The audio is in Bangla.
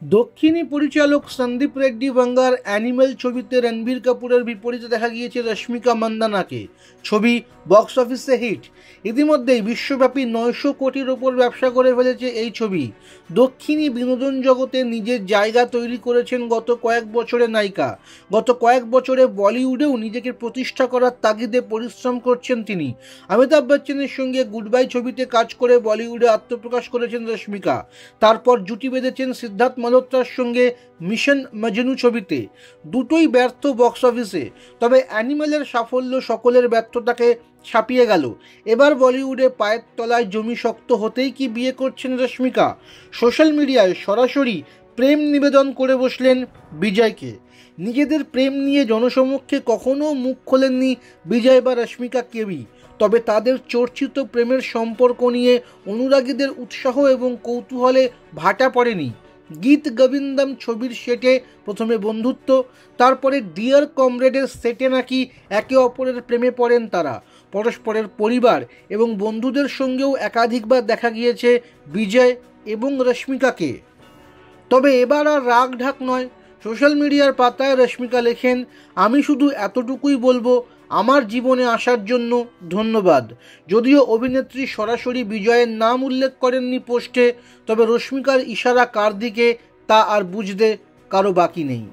দক্ষিণী পরিচালক সন্দীপ রেড্ডি বাঙ্গার অ্যানিমেল ছবিতে রণবীর কাপুরের বিপরীতে দেখা গিয়েছে রশ্মিকা মান্দানাকে। ছবি বক্স অফিসে হিট। ইতিমধ্যেই বিশ্বব্যাপী 900 কোটির ওপর ব্যবসা করে ফেলেছে এই ছবি। দক্ষিণী বিনোদন জগতে নিজের জায়গা তৈরি করেছেন গত কয়েক বছরের নায়িকা। গত কয়েক বছরে বলিউডেও নিজেকে প্রতিষ্ঠা করার তাগিদে পরিশ্রম করছেন তিনি। অমিতাভ বচ্চনের সঙ্গে গুড বাই ছবিতে কাজ করে বলিউডে আত্মপ্রকাশ করেছেন রশ্মিকা। তারপর জুটি বেঁধেছেন সিদ্ধার্থ মালহোত্রার সঙ্গে মিশন মজনু ছবিতে। দুটোই ব্যর্থ বক্স অফিসে। তবে অ্যানিমেলের সাফল্য সকলের ব্যর্থতাকে ছাপিয়ে গেল। এবার বলিউডে পায়ের তলায় জমি শক্ত হতেই কি বিয়ে করছেন রশ্মিকা? সোশ্যাল মিডিয়ায় সরাসরি প্রেম নিবেদন করে বসলেন বিজয়কে। নিজেদের প্রেম নিয়ে জনসমক্ষে কখনো মুখ খোলেননি বিজয় বা রশ্মিকা কেউই। তবে তাদের চর্চিত প্রেমের সম্পর্ক নিয়ে অনুরাগীদের উৎসাহ এবং কৌতূহলে ভাটা পড়েনি। গীত গোবিন্দম ছবির সেটে প্রথমে বন্ধুত্ব, তারপরে ডিয়ার কমরেডের সেটে নাকি একে অপরের প্রেমে পড়েন তারা। পরস্পরের পরিবার এবং বন্ধুদের সঙ্গেও একাধিকবার দেখা গিয়েছে বিজয় এবং রশ্মিকাকে। তবে এবার আর রাগ ঢাক নয়। সোশ্যাল মিডিয়ার পাতায় রশ্মিকা লেখেন, আমি শুধু এতটুকুই বলবো, আমার জীবনে আসার জন্য ধন্যবাদ। যদিও অভিনেত্রী সরাসরি বিজয়ের নাম উল্লেখ করেননি পোস্টে, তবে রশ্মিকার ইশারা কার দিকে তা আর বুঝতে কারো বাকি নেই।